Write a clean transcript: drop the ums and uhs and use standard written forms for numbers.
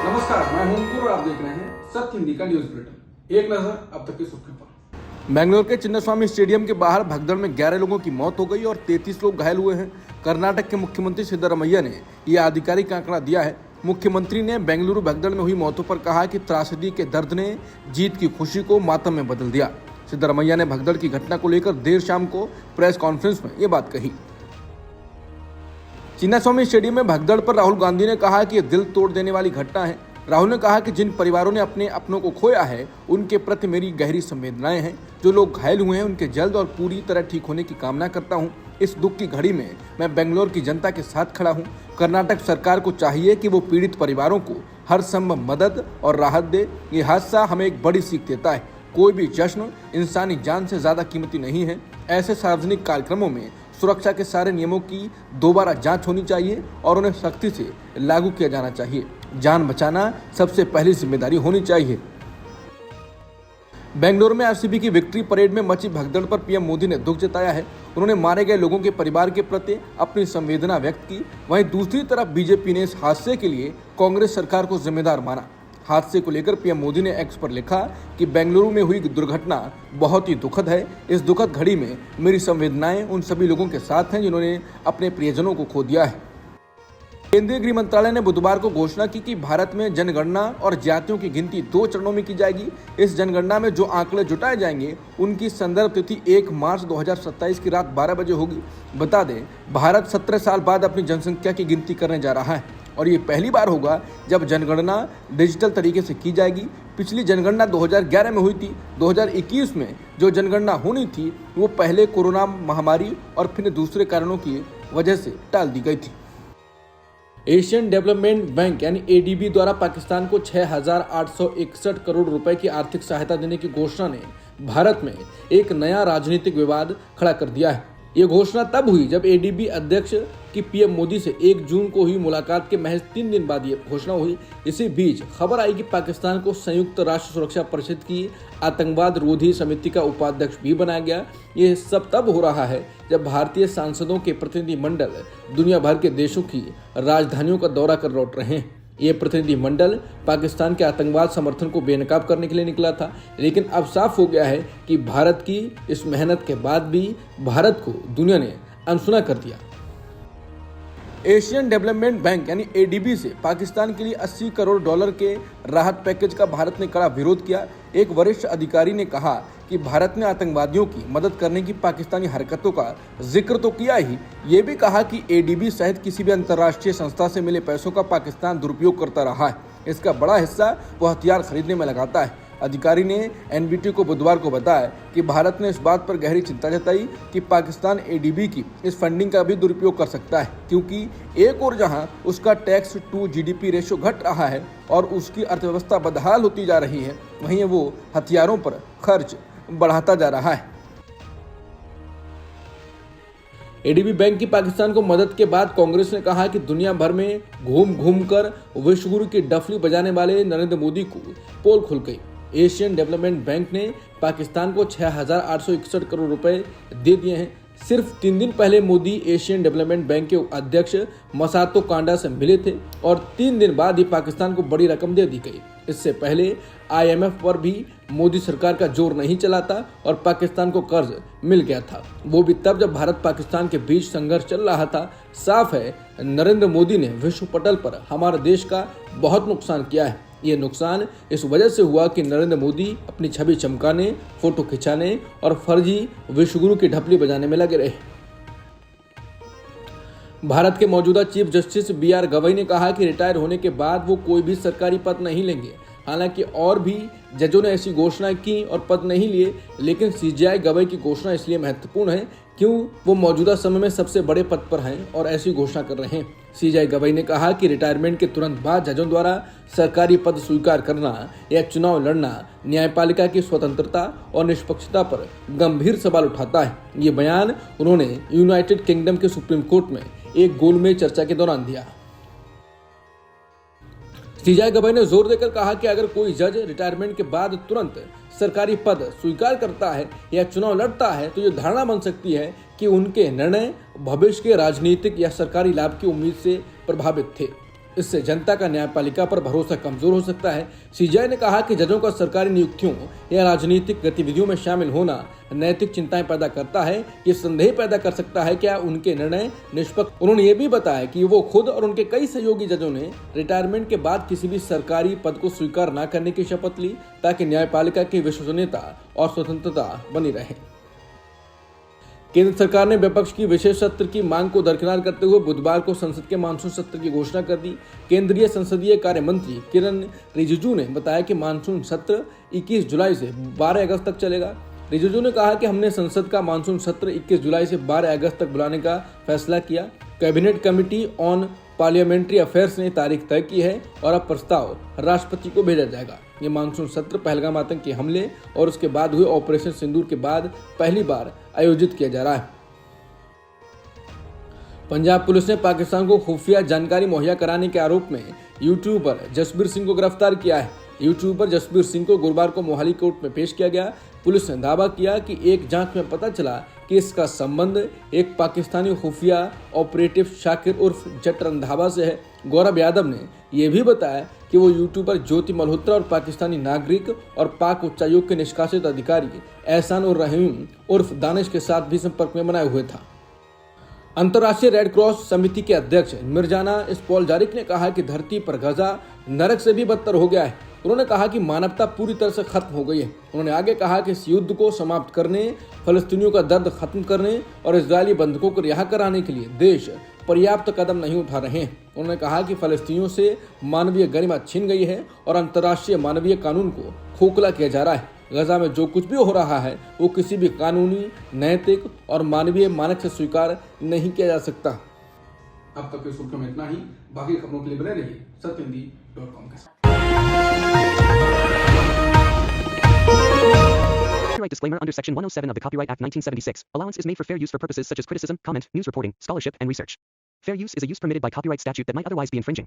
नमस्कार, मैं हूं अंकुर और आप देख रहे हैं सत्य हिंदी का न्यूज बुलेटिन। एक नजर अब तक की सुर्खियों पर। बेंगलुरु के चिन्नास्वामी स्टेडियम के बाहर भगदड़ में 11 लोगों की मौत हो गई और 33 लोग घायल हुए हैं। कर्नाटक के मुख्यमंत्री सिद्धरामैया ने यह आधिकारिक आंकड़ा दिया है। मुख्यमंत्री ने बेंगलुरु भगदड़ में हुई मौतों पर कहा कि त्रासदी के दर्द ने जीत की खुशी को मातम में बदल दिया। सिद्धरामैया ने भगदड़ की घटना को लेकर देर शाम को प्रेस कॉन्फ्रेंस में ये बात कही। चिन्नास्वामी स्टेडियम में भगदड़ पर राहुल गांधी ने कहा कि यह दिल तोड़ देने वाली घटना है। राहुल ने कहा कि जिन परिवारों ने अपने अपनों को खोया है उनके प्रति मेरी गहरी संवेदनाएं हैं। जो लोग घायल हुए हैं उनके जल्द और पूरी तरह ठीक होने की कामना करता हूं। इस दुख की घड़ी में मैं बेंगलुरु की जनता के साथ खड़ा हूं। कर्नाटक सरकार को चाहिए कि वो पीड़ित परिवारों को हर संभव मदद और राहत दे। ये हादसा हमें एक बड़ी सीख देता है। कोई भी जश्न इंसानी जान से ज्यादा कीमती नहीं है। ऐसे सार्वजनिक कार्यक्रमों में सुरक्षा के सारे नियमों की दोबारा जांच होनी चाहिए और उन्हें सख्ती से लागू किया जाना चाहिए। जान बचाना सबसे पहली जिम्मेदारी होनी चाहिए। बेंगलुरु में आरसीबी की विक्ट्री परेड में मची भगदड़ पर पीएम मोदी ने दुख जताया है। उन्होंने मारे गए लोगों के परिवार के प्रति अपनी संवेदना व्यक्त की। वहीं दूसरी तरफ बीजेपी ने इस हादसे के लिए कांग्रेस सरकार को जिम्मेदार माना। हादसे को लेकर पीएम मोदी ने एक्स पर लिखा कि बेंगलुरु में हुई दुर्घटना बहुत ही दुखद है। इस दुखद घड़ी में मेरी संवेदनाएं उन सभी लोगों के साथ हैं जिन्होंने अपने प्रियजनों को खो दिया है। केंद्रीय गृह मंत्रालय ने बुधवार को घोषणा की कि भारत में जनगणना और जातियों की गिनती 2 चरणों में की जाएगी। इस जनगणना में जो आंकड़े जुटाए जाएंगे उनकी संदर्भ तिथि 1 मार्च 2027 की रात 12 बजे होगी। बता दें, भारत 17 साल बाद अपनी जनसंख्या की गिनती करने जा रहा है और ये पहली बार होगा जब जनगणना डिजिटल तरीके से की जाएगी। पिछली जनगणना 2011 में हुई थी। 2021 में जो जनगणना होनी थी वो पहले कोरोना महामारी और फिर दूसरे कारणों की वजह से टाल दी गई थी। एशियन डेवलपमेंट बैंक यानी एडीबी द्वारा पाकिस्तान को 6,861 करोड़ रुपए की आर्थिक सहायता देने की घोषणा ने भारत में एक नया राजनीतिक विवाद खड़ा कर दिया है। ये घोषणा तब हुई जब एडीबी अध्यक्ष की पीएम मोदी से 1 जून को हुई मुलाकात के महज 3 दिन बाद ये घोषणा हुई। इसी बीच खबर आई कि पाकिस्तान को संयुक्त राष्ट्र सुरक्षा परिषद की आतंकवाद रोधी समिति का उपाध्यक्ष भी बनाया गया। ये सब तब हो रहा है जब भारतीय सांसदों के प्रतिनिधि मंडल दुनिया भर के देशों की राजधानियों का दौरा कर लौट रहे हैं। ये प्रतिनिधि मंडल पाकिस्तान के आतंकवाद समर्थन को बेनकाब करने के लिए निकला था, लेकिन अब साफ हो गया है कि भारत की इस मेहनत के बाद भी भारत को दुनिया ने अनसुना कर दिया। एशियन डेवलपमेंट बैंक यानी एडीबी से पाकिस्तान के लिए 80 करोड़ डॉलर के राहत पैकेज का भारत ने कड़ा विरोध किया। एक वरिष्ठ अधिकारी ने कहा कि भारत ने आतंकवादियों की मदद करने की पाकिस्तानी हरकतों का जिक्र तो किया ही, ये भी कहा कि एडीबी सहित किसी भी अंतर्राष्ट्रीय संस्था से मिले पैसों का पाकिस्तान दुरुपयोग करता रहा है। इसका बड़ा हिस्सा वो हथियार खरीदने में लगाता है। अधिकारी ने एनबीटी को बुधवार को बताया कि भारत ने इस बात पर गहरी चिंता जताई कि पाकिस्तान एडीबी की इस फंडिंग का भी दुरुपयोग कर सकता है, क्योंकि एक और जहां उसका टैक्स टू जीडीपी रेशो घट रहा है और उसकी अर्थव्यवस्था बदहाल होती जा रही है, वहीं वो हथियारों पर खर्च बढ़ाता जा रहा है। एडीबी बैंक की पाकिस्तान को मदद के बाद कांग्रेस ने कहा कि दुनिया भर में घूम घूम कर विश्वगुरु की डफली बजाने वाले नरेंद्र मोदी को पोल खुल गई। एशियन डेवलपमेंट बैंक ने पाकिस्तान को 6,861 करोड़ रुपए दे दिए हैं। सिर्फ 3 दिन पहले मोदी एशियन डेवलपमेंट बैंक के अध्यक्ष मसातो कांडा से मिले थे और 3 दिन बाद ही पाकिस्तान को बड़ी रकम दे दी गई। इससे पहले आईएमएफ पर भी मोदी सरकार का जोर नहीं चला था और पाकिस्तान को कर्ज मिल गया था, वो भी तब जब भारत पाकिस्तान के बीच संघर्ष चल रहा था। साफ है, नरेंद्र मोदी ने विश्व पटल पर हमारे देश का बहुत नुकसान किया है। ये नुकसान इस वजह से हुआ कि नरेंद्र मोदी अपनी छवि चमकाने, फोटो खिंचाने और फर्जी विश्वगुरु की ढपली बजाने में लगे रहे। भारत के मौजूदा चीफ जस्टिस बीआर गवई ने कहा कि रिटायर होने के बाद वो कोई भी सरकारी पद नहीं लेंगे। हालांकि और भी जजों ने ऐसी घोषणा की और पद नहीं लिए, लेकिन सीजेआई गवई की घोषणा इसलिए महत्वपूर्ण है क्यों वो मौजूदा समय में सबसे बड़े पद पर हैं और ऐसी घोषणा कर रहे हैं। सीजेआई गवई ने कहा कि रिटायरमेंट के तुरंत बाद जजों द्वारा सरकारी पद स्वीकार करना या चुनाव लड़ना न्यायपालिका की स्वतंत्रता और निष्पक्षता पर गंभीर सवाल उठाता है। ये बयान उन्होंने यूनाइटेड किंगडम के सुप्रीम कोर्ट में एक गोलमेज चर्चा के दौरान दिया। सीजेआई गवई ने जोर देकर कहा कि अगर कोई जज रिटायरमेंट के बाद तुरंत सरकारी पद स्वीकार करता है या चुनाव लड़ता है तो ये धारणा बन सकती है कि उनके निर्णय भविष्य के राजनीतिक या सरकारी लाभ की उम्मीद से प्रभावित थे। इससे जनता का न्यायपालिका पर भरोसा कमजोर हो सकता है। सीजेआई ने कहा कि जजों का सरकारी नियुक्तियों या राजनीतिक गतिविधियों में शामिल होना नैतिक चिंताएं पैदा करता है। ये संदेह पैदा कर सकता है क्या उनके निर्णय निष्पक्ष। उन्होंने ये भी बताया कि वो खुद और उनके कई सहयोगी जजों ने रिटायरमेंट के बाद किसी भी सरकारी पद को स्वीकार न करने की शपथ ली, ताकि न्यायपालिका की विश्वसनीयता और स्वतंत्रता बनी रहे। केंद्र सरकार ने विपक्ष की विशेष सत्र की मांग को दरकिनार करते हुए बुधवार को संसद के मानसून सत्र की घोषणा कर दी। केंद्रीय संसदीय कार्य मंत्री किरण रिजिजू ने बताया कि मानसून सत्र 21 जुलाई से 12 अगस्त तक चलेगा। रिजिजू ने कहा कि हमने संसद का मानसून सत्र 21 जुलाई से 12 अगस्त तक बुलाने का फैसला किया। Cabinet committee on parliamentary affairs ने तारीख तय की है और अब प्रस्ताव राष्ट्रपति को भेजा जाएगा। ये मानसून सत्र पहलगाम आतंकी हमले और उसके बाद हुए ऑपरेशन सिंदूर के बाद पहली बार आयोजित किया जा रहा है। पंजाब पुलिस ने पाकिस्तान को खुफिया जानकारी मुहैया कराने के आरोप में यूट्यूबर जसबीर सिंह को गिरफ्तार किया है। यूट्यूबर जसबीर सिंह को गुरुवार को मोहाली कोर्ट में पेश किया गया। पुलिस ने दावा किया कि एक जांच में पता चला कि इसका संबंध एक पाकिस्तानी खुफिया ऑपरेटिव शाकिर उर्फ जट रंधावा से है। गौरव यादव ने यह भी बताया कि वो यूट्यूबर ज्योति मल्होत्रा और पाकिस्तानी नागरिक और पाक उच्चायोग के निष्कासित अधिकारी एहसान उर रहीम उर्फ दानिश के साथ भी संपर्क में बनाए हुए था। अंतर्राष्ट्रीय रेड क्रॉस समिति के अध्यक्ष मिर्जाना स्पोलजारिक ने कहा कि धरती पर गजा नरक से भी बदतर हो गया है। उन्होंने कहा कि मानवता पूरी तरह से खत्म हो गई है। उन्होंने आगे कहा कि इस युद्ध को समाप्त करने, फलस्तीनियों का दर्द खत्म करने और इजरायली बंधकों को रिहा कराने के लिए देश पर्याप्त कदम नहीं उठा रहे हैं। उन्होंने कहा कि फलस्तीनियों से मानवीय गरिमा छीन गई है और अंतर्राष्ट्रीय मानवीय कानून को खोखला किया जा रहा है। गजा में जो कुछ भी हो रहा है वो किसी भी कानूनी, नैतिक और मानवीय मानक से स्वीकार नहीं किया जा सकता। अब तक की सुर्खियों में इतना ही। बाकी खबरों के लिए बने रहिए सत्यहिंदी.com के साथ। Copyright disclaimer under Section 107 of the Copyright Act 1976. Allowance is made for fair use for purposes such as criticism, comment, news reporting, scholarship, and research. Fair use is a use permitted by copyright statute that might otherwise be infringing.